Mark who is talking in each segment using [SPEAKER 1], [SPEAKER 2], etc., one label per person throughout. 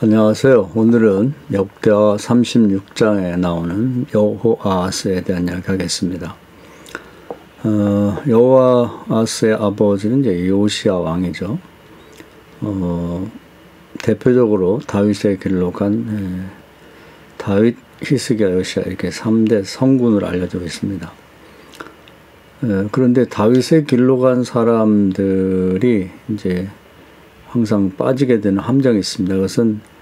[SPEAKER 1] 안녕하세요. 오늘은 역대하 36장에 나오는 여호아하스에 대한 이야기 하겠습니다. 여호아하스의 아버지는 이제 요시야 왕이죠. 대표적으로 다윗의 길로 간 다윗, 히스기야, 요시야 이렇게 3대 성군으로 알려져 있습니다. 그런데 다윗의 길로 간 사람들이 이제 항상 빠지게 되는 함정이 있습니다. 그것은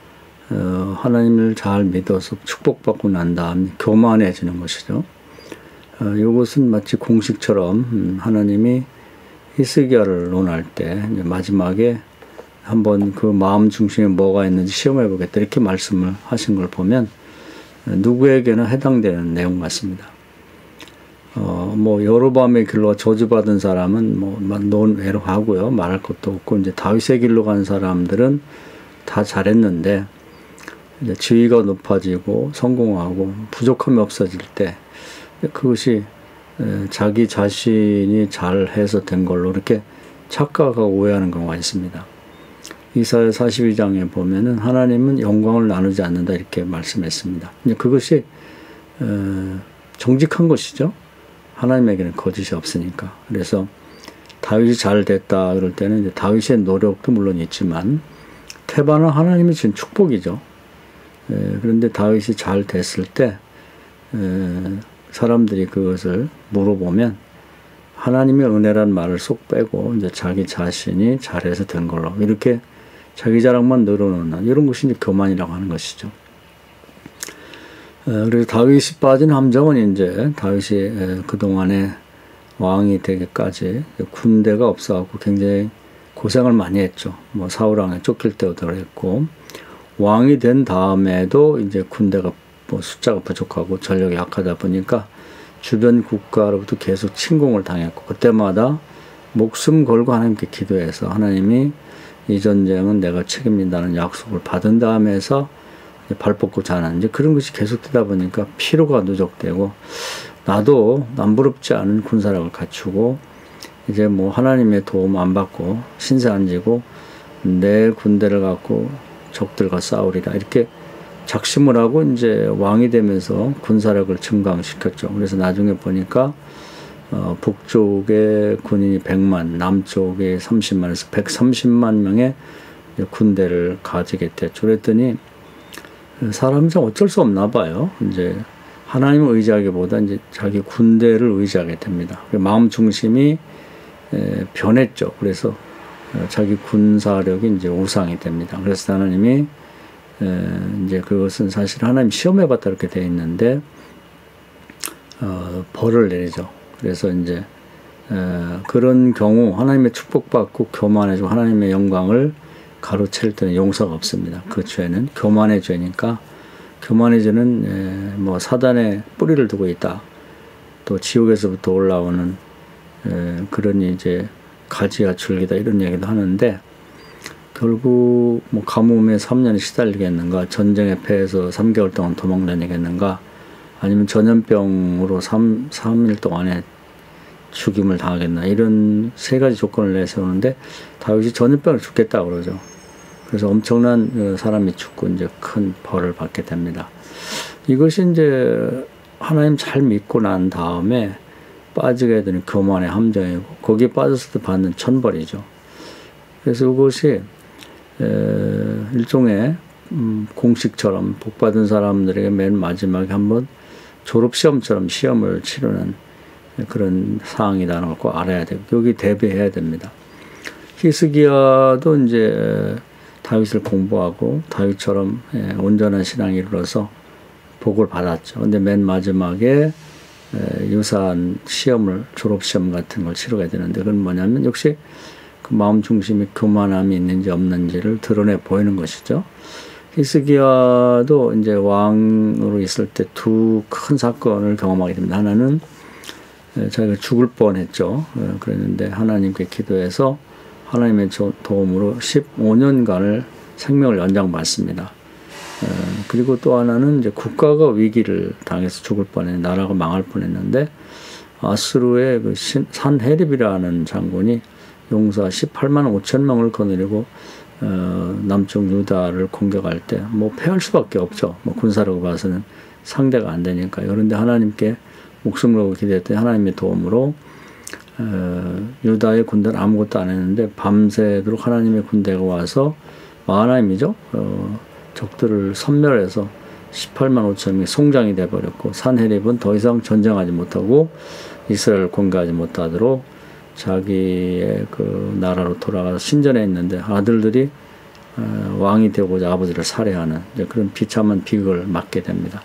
[SPEAKER 1] 하나님을 잘 믿어서 축복받고 난 다음 교만해지는 것이죠. 이것은 마치 공식처럼 하나님이 히스기야를 논할 때 마지막에 한번 그 마음 중심에 뭐가 있는지 시험해 보겠다 이렇게 말씀을 하신 걸 보면 누구에게나 해당되는 내용 같습니다. 여로보암의 길로 저주받은 사람은 논외로 하고요. 말할 것도 없고, 이제 다윗의 길로 간 사람들은 다 잘했는데, 이제 지위가 높아지고 성공하고 부족함이 없어질 때, 그것이 자기 자신이 잘해서 된 걸로 이렇게 착각하고 오해하는 경우가 있습니다. 이사야 42장에 보면은 하나님은 영광을 나누지 않는다 이렇게 말씀했습니다. 그것이 정직한 것이죠. 하나님에게는 거짓이 없으니까. 그래서 다윗이 잘 됐다 그럴 때는 이제 다윗의 노력도 물론 있지만 태반은 하나님이 준 축복이죠. 그런데 다윗이 잘 됐을 때 사람들이 그것을 물어보면 하나님의 은혜란 말을 쏙 빼고 이제 자기 자신이 잘해서 된 걸로 이렇게 자기 자랑만 늘어놓는 이런 것이 이제 교만이라고 하는 것이죠. 그래서 다윗이 빠진 함정은 이제 다윗이 그동안에 왕이 되기까지 군대가 없어갖고 굉장히 고생을 많이 했죠. 사울왕에 쫓길 때도 그랬고, 왕이 된 다음에도 이제 군대가 숫자가 부족하고 전력이 약하다 보니까 주변 국가로부터 계속 침공을 당했고, 그때마다 목숨 걸고 하나님께 기도해서 하나님이 이 전쟁은 내가 책임진다는 약속을 받은 다음에서 발 뻗고 자는 이제 그런 것이 계속되다 보니까 피로가 누적되고 나도 남부럽지 않은 군사력을 갖추고 이제 하나님의 도움 안 받고 신세 안 지고 내 군대를 갖고 적들과 싸우리라 이렇게 작심을 하고 이제 왕이 되면서 군사력을 증강시켰죠. 그래서 나중에 보니까 북쪽에 군인이 100만, 남쪽에 30만에서 130만 명의 군대를 가지게 됐죠. 그랬더니 사람은 참 어쩔 수 없나 봐요. 이제 하나님을 의지하기보다 이제 자기 군대를 의지하게 됩니다. 마음 중심이 변했죠. 그래서 자기 군사력이 이제 우상이 됩니다. 그래서 하나님이 이제 그것은 사실 하나님 시험해봤다 이렇게 되어 있는데 벌을 내리죠. 그래서 이제 그런 경우 하나님의 축복받고 교만해지고 하나님의 영광을 가로챌 때는 용서가 없습니다. 그 죄는 교만의 죄니까 교만의 죄는 사단의 뿌리를 두고 있다. 또 지옥에서부터 올라오는 그런 이제 가지와 줄기다 이런 얘기도 하는데 결국 가뭄에 3년이 시달리겠는가, 전쟁에 패해서 3개월 동안 도망다니겠는가, 아니면 전염병으로 3일 동안에 죽임을 당하겠나 이런 세 가지 조건을 내세우는데 다윗이 전염병을 죽겠다고 그러죠. 그래서 엄청난 사람이 죽고 이제 큰 벌을 받게 됩니다. 이것이 이제 하나님 잘 믿고 난 다음에 빠지게 되는 교만의 함정이고 거기에 빠졌을 때 받는 천벌이죠. 그래서 이것이 일종의 공식처럼 복받은 사람들에게 맨 마지막에 한번 졸업시험처럼 시험을 치르는 그런 사항이라는 걸 꼭 알아야 되고 여기 대비해야 됩니다. 히스기야도 이제 다윗을 공부하고 다윗처럼 온전한 신앙이 이르러서 복을 받았죠. 근데 맨 마지막에 유사한 시험을 졸업시험 같은 걸 치르게 되는데 그건 뭐냐면 역시 그 마음 중심에 교만함이 있는지 없는지를 드러내 보이는 것이죠. 히스기야도 이제 왕으로 있을 때 두 큰 사건을 경험하게 됩니다. 하나는 자기가 죽을 뻔했죠. 그랬는데 하나님께 기도해서 하나님의 도움으로 15년간을 생명을 연장받습니다. 그리고 또 하나는 이제 국가가 위기를 당해서 죽을 뻔했는데 나라가 망할 뻔했는데 아스루의 그 산헤립이라는 장군이 용사 18만 5천 명을 거느리고 남쪽 유다를 공격할 때 뭐 패할 수밖에 없죠. 뭐 군사력으로 봐서는 상대가 안 되니까요. 그런데 하나님께 목숨을 걸고 기도했더니 하나님의 도움으로 유다의 군대는 아무것도 안 했는데 밤새도록 하나님의 군대가 와서 하나님이죠. 적들을 섬멸해서 18만 5천명이 송장이 돼버렸고 산헤립은 더 이상 전쟁하지 못하고 이스라엘을 공격하지 못하도록 자기의 그 나라로 돌아가서 신전에 있는데 아들들이 왕이 되고자 아버지를 살해하는 그런 비참한 비극을 맞게 됩니다.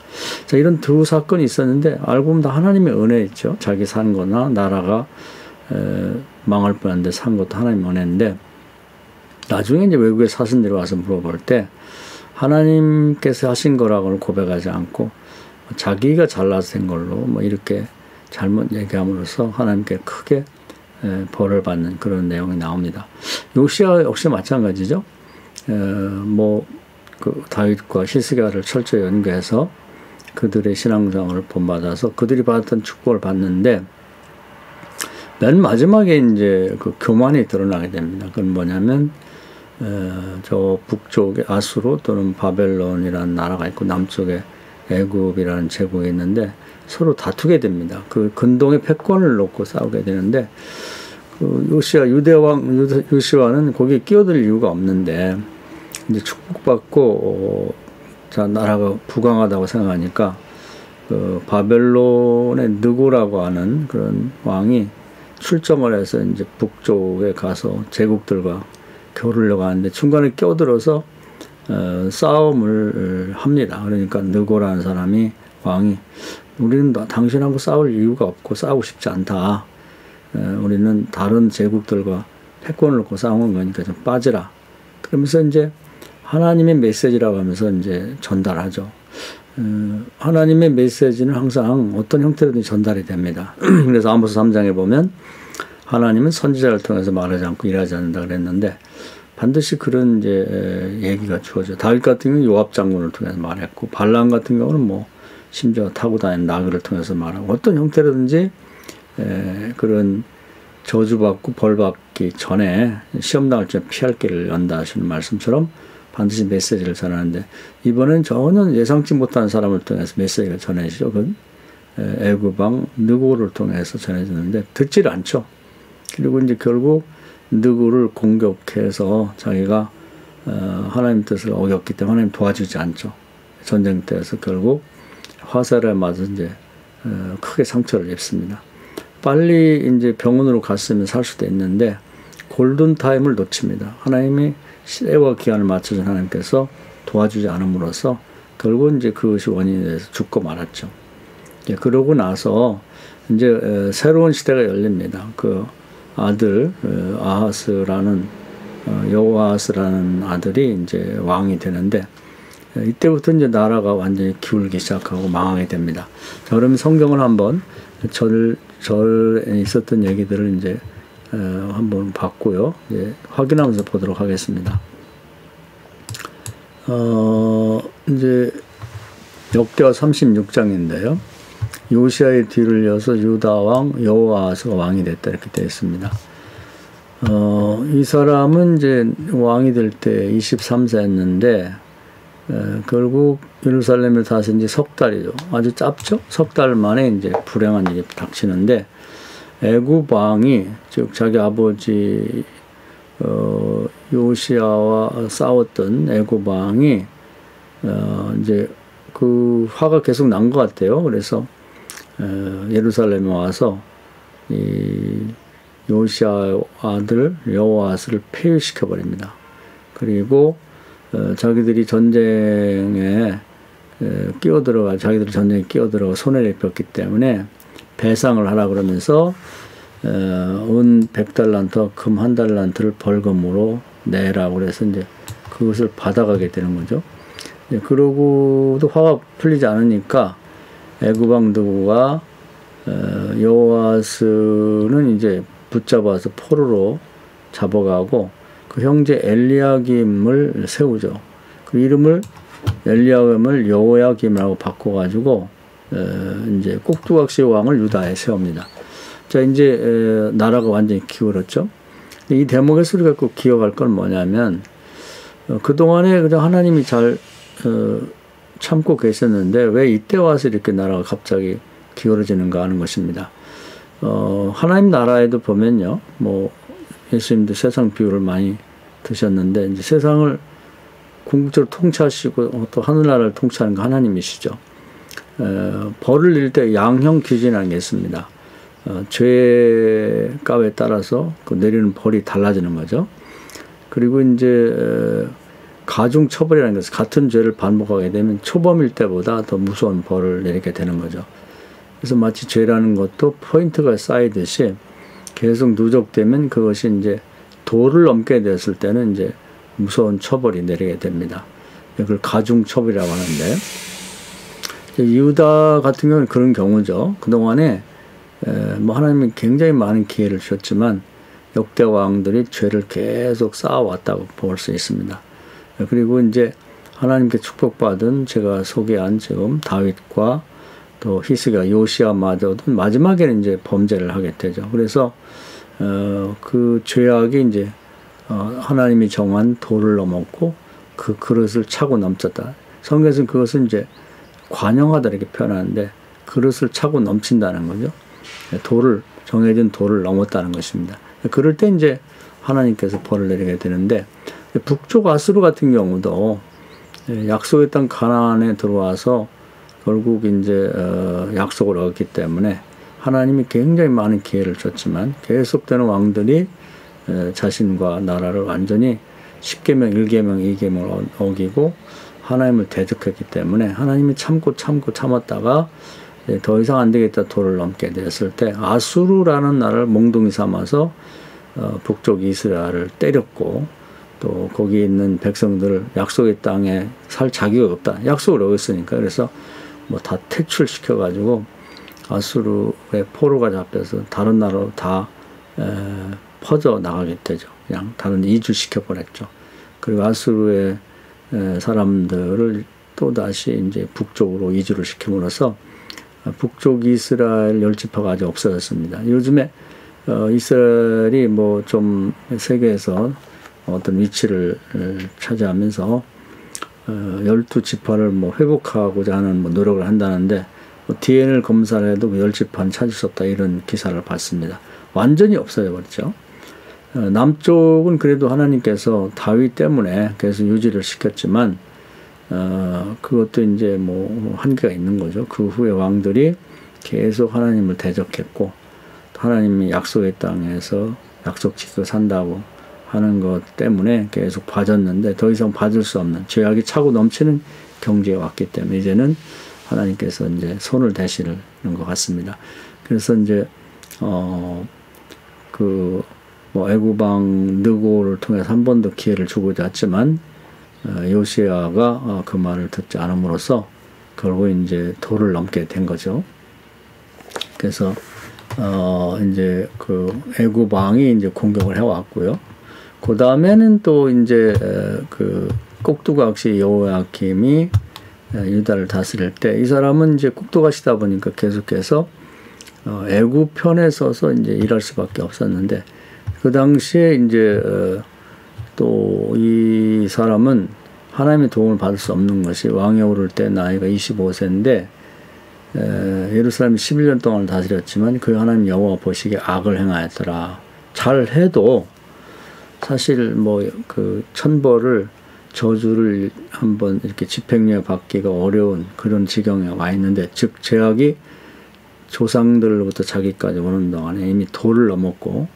[SPEAKER 1] 자, 이런 두 사건이 있었는데 알고 보면 다 하나님의 은혜 있죠. 자기 산 거나 나라가 망할 뻔한데 산 것도 하나님의 은혜인데 나중에 이제 외국의 사신들이 와서 물어볼 때 하나님께서 하신 거라고는 고백하지 않고 자기가 잘나서 된 걸로 뭐 이렇게 잘못 얘기함으로써 하나님께 크게 벌을 받는 그런 내용이 나옵니다. 요시야 역시 마찬가지죠. 그 다윗과 히스기야를 철저히 연구해서 그들의 신앙생활을 본받아서 그들이 받았던 축복을 받는데 맨 마지막에 이제 그 교만이 드러나게 됩니다. 그건 뭐냐면 저 북쪽에 아수르 또는 바벨론이라는 나라가 있고 남쪽에 애굽이라는 제국이 있는데 서로 다투게 됩니다. 그 근동의 패권을 놓고 싸우게 되는데 그 요시야 유대왕 요시야는 거기에 끼어들 이유가 없는데 이제 축복받고 자 나라가 부강하다고 생각하니까 그 바벨론의 느고라고 하는 그런 왕이 출정을 해서 이제 북쪽에 가서 제국들과 겨루려고 하는데 중간에 껴들어서 싸움을 합니다. 그러니까 느고라는 사람이 왕이 우리는 당신하고 싸울 이유가 없고 싸우고 싶지 않다. 우리는 다른 제국들과 패권을 놓고 싸우는 거니까 좀 빠지라. 그러면서 이제 하나님의 메시지라고 하면서 이제 전달하죠. 하나님의 메시지는 항상 어떤 형태로든 전달이 됩니다. 그래서 아모스 3장에 보면 하나님은 선지자를 통해서 말하지 않고 일하지 않는다 그랬는데 반드시 그런 이제 얘기가 주어져. 다윗 같은 경우는 요압 장군을 통해서 말했고 발람 같은 경우는 뭐 심지어 타고 다니는 나귀를 통해서 말하고 어떤 형태로든지 그런 저주받고 벌받기 전에 시험 당할 때 피할 길을 연다 하시는 말씀처럼 반드시 메시지를 전하는데 이번엔 전혀 예상치 못한 사람을 통해서 메시지가 전해지죠. 그건 애굽 왕 느고를 통해서 전해지는데 듣질 않죠. 그리고 이제 결국 느고를 공격해서 자기가 하나님 뜻을 어겼기 때문에 하나님 도와주지 않죠. 전쟁터에서 결국 화살에 맞아 이제 크게 상처를 입습니다. 빨리 이제 병원으로 갔으면 살 수도 있는데 골든 타임을 놓칩니다. 하나님이 시대와 기한을 맞춰서 하나님께서 도와주지 않음으로써 결국 이제 그것이 원인이 돼서 죽고 말았죠. 그러고 나서 이제 새로운 시대가 열립니다. 그 아들 아하스라는 여호아하스라는 아들이 이제 왕이 되는데 이때부터 이제 나라가 완전히 기울기 시작하고 망하게 됩니다. 자, 그러면 성경을 한번 절에 있었던 얘기들을 이제 한번 봤고요. 이제 확인하면서 보도록 하겠습니다. 이제 역대하 36장인데요. 요시야의 뒤를 이어서 유다 왕 여호아하스가 왕이 됐다 이렇게 되어 있습니다. 이 사람은 이제 왕이 될 때 23세였는데 결국 예루살렘을 다스린 지 석 달이죠. 아주 짧죠. 석 달 만에 이제 불행한 일이 닥치는데 애굽 왕이 즉 자기 아버지 요시야와 싸웠던 애굽 왕이 이제 그 화가 계속 난 것 같아요. 그래서 예루살렘에 와서 이 요시야 아들 여호아스를 폐위시켜 버립니다. 그리고 자기들이 전쟁에 자기들이 전쟁에 끼어들어가 손해를 입혔기 때문에 배상을 하라 그러면서 은 100달란트와 금 1달란트를 벌금으로 내라고 그래서 이제 그것을 받아가게 되는 거죠. 그러고도 화가 풀리지 않으니까 애굽 왕 느고가 여호아스는 이제 붙잡아서 포로로 잡아가고 그 형제 엘리야김을 세우죠. 그 이름을 엘리야김을 여호야김이라고 바꿔가지고 이제 꼭두각시 왕을 유다에 세웁니다. 자, 이제 나라가 완전히 기울었죠. 이 대목에서 우리가 꼭 기억할 건 뭐냐면 그동안에 그냥 하나님이 잘 참고 계셨는데 왜 이때 와서 이렇게 나라가 갑자기 기울어지는가 하는 것입니다. 하나님 나라에도 보면요, 뭐 예수님도 세상 비유를 많이 드셨는데 이제 세상을 궁극적으로 통치하시고 또 하늘나라를 통치하는 거 하나님이시죠. 벌을 낼 때 양형 기준이라는 게 있습니다. 죄값에 따라서 그 내리는 벌이 달라지는 거죠. 그리고 이제 가중 처벌이라는 것은 같은 죄를 반복하게 되면 초범일 때보다 더 무서운 벌을 내리게 되는 거죠. 그래서 마치 죄라는 것도 포인트가 쌓이듯이 계속 누적되면 그것이 이제 도를 넘게 됐을 때는 이제 무서운 처벌이 내리게 됩니다. 그걸 가중 처벌이라고 하는데, 유다 같은 경우는 그런 경우죠. 그동안에 뭐 하나님이 굉장히 많은 기회를 주셨지만 역대 왕들이 죄를 계속 쌓아왔다고 볼 수 있습니다. 그리고 이제 하나님께 축복받은 제가 소개한 지금 다윗과 또 히스기야, 요시야마저도 마지막에는 이제 범죄를 하게 되죠. 그래서 그 죄악이 이제 하나님이 정한 도를 넘었고 그 그릇을 차고 넘쳤다. 성경에서는 그것은 이제 관영하다 이렇게 표현하는데 그릇을 차고 넘친다는 거죠. 도를, 정해진 도를 넘었다는 것입니다. 그럴 때 이제 하나님께서 벌을 내리게 되는데, 북쪽 아수르 같은 경우도 약속의 땅 가나안에 들어와서 결국 이제 약속을 얻기 때문에 하나님이 굉장히 많은 기회를 줬지만 계속되는 왕들이 자신과 나라를 완전히 10계명, 1계명, 2계명을 어기고 하나님을 대적했기 때문에 하나님이 참고 참았다가 더 이상 안 되겠다 도를 넘게 됐을 때 아수르라는 나라를 몽둥이 삼아서 북쪽 이스라엘을 때렸고, 또 거기 있는 백성들을 약속의 땅에 살 자격이 없다. 약속을 어겼으니까. 그래서 뭐 다 퇴출시켜 가지고 아수르의 포로가 잡혀서 다른 나라로 다 퍼져 나가게 되죠. 그냥 다른 이주시켜 보냈죠. 그리고 아수르의 사람들을 또 다시 이제 북쪽으로 이주를 시킴으로써 북쪽 이스라엘 10지파가 아직 없어졌습니다. 요즘에 이스라엘이 뭐 좀 세계에서 어떤 위치를 차지하면서 12지파를 뭐 회복하고자 하는 뭐 노력을 한다는데, 뭐 DNA를 검사를 해도 10지파는 찾을 수 없다 이런 기사를 봤습니다. 완전히 없어져 버렸죠. 남쪽은 그래도 하나님께서 다윗 때문에 계속 유지를 시켰지만 그것도 이제 뭐 한계가 있는 거죠. 그 후에 왕들이 계속 하나님을 대적했고 하나님이 약속의 땅에서 약속 지켜 산다고 하는 것 때문에 계속 봐줬는데 더 이상 봐줄 수 없는 죄악이 차고 넘치는 경지에 왔기 때문에 이제는 하나님께서 이제 손을 대시는 것 같습니다. 그래서 이제 그 뭐 애굽왕 느고를 통해서 한 번 더 기회를 주고자 했지만 요시야가 그 말을 듣지 않음으로써 결국 이제 도를 넘게 된 거죠. 그래서 이제 그 애굽 왕이 이제 공격을 해왔고요. 그 다음에는 또 이제 그 꼭두각시 여호야김이 유다를 다스릴 때 이 사람은 이제 꼭두각시다 보니까 계속해서 애굽 편에 서서 이제 일할 수밖에 없었는데, 그 당시에 이제 또 이 사람은 하나님의 도움을 받을 수 없는 것이, 왕에 오를 때 나이가 25세인데 예루살렘 11년 동안 다스렸지만 그 하나님 여호와 보시기에 악을 행하였더라. 잘해도 사실 뭐 그 천벌을 저주를 한번 이렇게 집행유예 받기가 어려운 그런 지경에 와 있는데, 즉 죄악이 조상들로부터 자기까지 오는 동안에 이미 도를 넘었고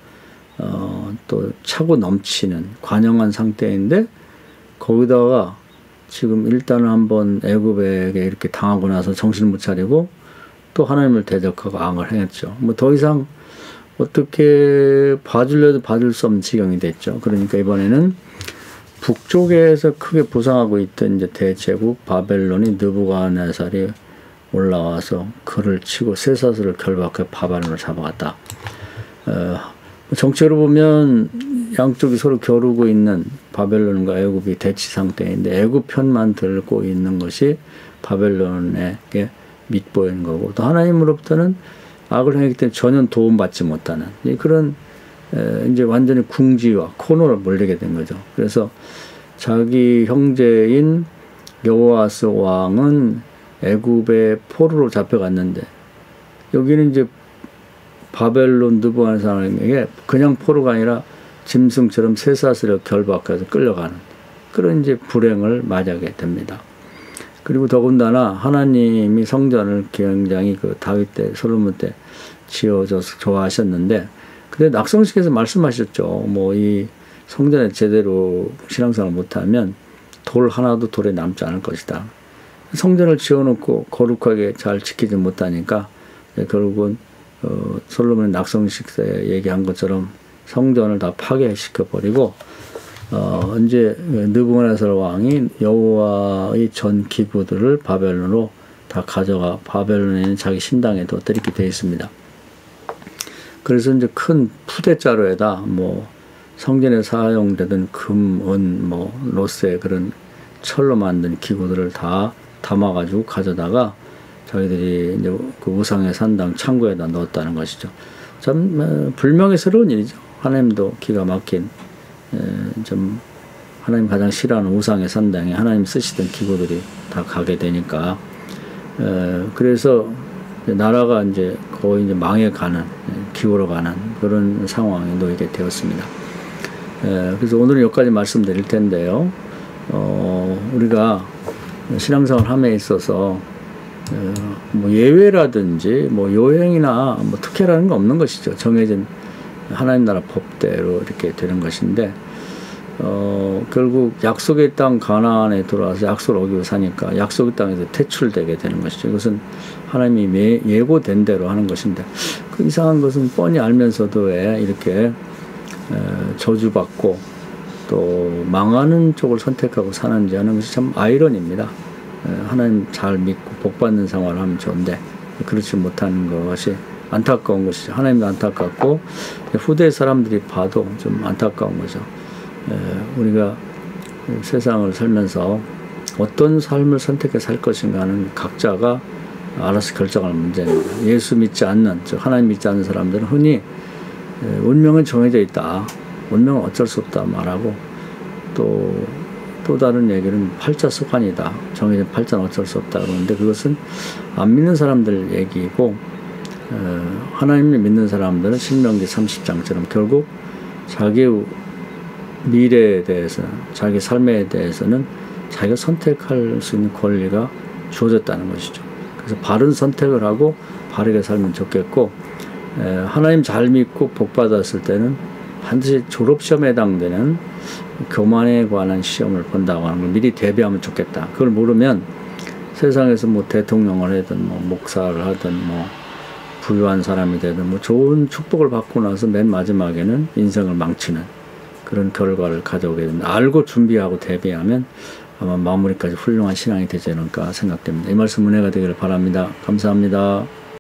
[SPEAKER 1] 또 차고 넘치는 관영한 상태인데, 거기다가 지금 일단은 한번 애굽에게 이렇게 당하고 나서 정신을 못 차리고 또 하나님을 대적하고 악을 행했죠. 뭐 더 이상 어떻게 봐주려도 봐줄 수 없는 지경이 됐죠. 그러니까 이번에는 북쪽에서 크게 부상하고 있던 이제 대제국 바벨론이 느부갓네살이 올라와서 그를 치고 쇠사슬을 결박해 바벨론을 잡아갔다. 정체로 보면 양쪽이 서로 겨루고 있는 바벨론과 애굽이 대치 상태인데 애굽 편만 들고 있는 것이 바벨론에게 밑보이는 거고, 또 하나님으로부터는 악을 행했기 때문에 전혀 도움받지 못하는 그런 이제 완전히 궁지와 코너로 몰리게 된 거죠. 그래서 자기 형제인 여호아스 왕은 애굽의 포로로 잡혀갔는데 여기는 이제 바벨론 느부갓네살에게 그냥 포로가 아니라 짐승처럼 쇠사슬에 결박해서 끌려가는 그런 이제 불행을 맞이하게 됩니다. 그리고 더군다나 하나님이 성전을 굉장히 그 다윗 때 솔로몬 때 지어줘서 좋아하셨는데 근데 낙성식에서 말씀하셨죠. 뭐 이 성전에 제대로 신앙생활을 못하면 돌 하나도 돌에 남지 않을 것이다. 성전을 지어놓고 거룩하게 잘 지키지 못하니까 결국은 솔로몬의 낙성식 때 얘기한 것처럼 성전을 다 파괴시켜버리고 이제 느부갓네살 왕이 여호와의 전 기구들을 바벨론으로 다 가져가 바벨론에 있는 자기 신당에 둬드리게 되어 있습니다. 그래서 이제 큰 푸대자루에다 뭐 성전에 사용되던 금, 은, 뭐 로세 그런 철로 만든 기구들을 다 담아가지고 가져다가 자기들이 이제 그 우상의 산당 창고에다 넣었다는 것이죠. 참 불명예스러운 일이죠. 하나님도 기가 막힌 좀 하나님 가장 싫어하는 우상의 산당에 하나님 쓰시던 기구들이 다 가게 되니까 그래서 나라가 이제 거의 이제 망해가는 기울어가는 그런 상황에 놓이게 되었습니다. 그래서 오늘은 여기까지 말씀드릴 텐데요. 우리가 신앙생활 함에 있어서 뭐 예외라든지 뭐 요행이나 뭐 특혜라는 거 없는 것이죠. 정해진 하나님 나라 법대로 이렇게 되는 것인데 결국 약속의 땅 가나안에 들어와서 약속을 어기고 사니까 약속의 땅에서 퇴출되게 되는 것이죠. 이것은 하나님이 예고된 대로 하는 것인데 그 이상한 것은 뻔히 알면서도 왜 이렇게 저주받고 또 망하는 쪽을 선택하고 사는지 하는 것이 참 아이러니입니다. 하나님 잘 믿고 복받는 생활을 하면 좋은데 그렇지 못하는 것이 안타까운 것이죠. 하나님도 안타깝고 후대 사람들이 봐도 좀 안타까운 거죠. 우리가 세상을 살면서 어떤 삶을 선택해 살 것인가는 각자가 알아서 결정할 문제입니다. 예수 믿지 않는, 즉 하나님 믿지 않는 사람들은 흔히 운명은 정해져 있다. 운명은 어쩔 수 없다 말하고 또 다른 얘기는 팔자소관이다. 정해진 팔자는 어쩔 수 없다 그러는데 그것은 안 믿는 사람들 얘기고 하나님을 믿는 사람들은 신명기 30장처럼 결국 자기의 미래에 대해서 자기 삶에 대해서는 자기가 선택할 수 있는 권리가 주어졌다는 것이죠. 그래서 바른 선택을 하고 바르게 살면 좋겠고 하나님 잘 믿고 복 받았을 때는 반드시 졸업시험에 해당되는 교만에 관한 시험을 본다고 하는 걸 미리 대비하면 좋겠다. 그걸 모르면 세상에서 뭐 대통령을 하든 뭐 목사를 하든 뭐 부유한 사람이 되든 뭐 좋은 축복을 받고 나서 맨 마지막에는 인생을 망치는 그런 결과를 가져오게 됩니다. 알고 준비하고 대비하면 아마 마무리까지 훌륭한 신앙이 되지 않을까 생각됩니다. 이 말씀 은혜가 되기를 바랍니다. 감사합니다.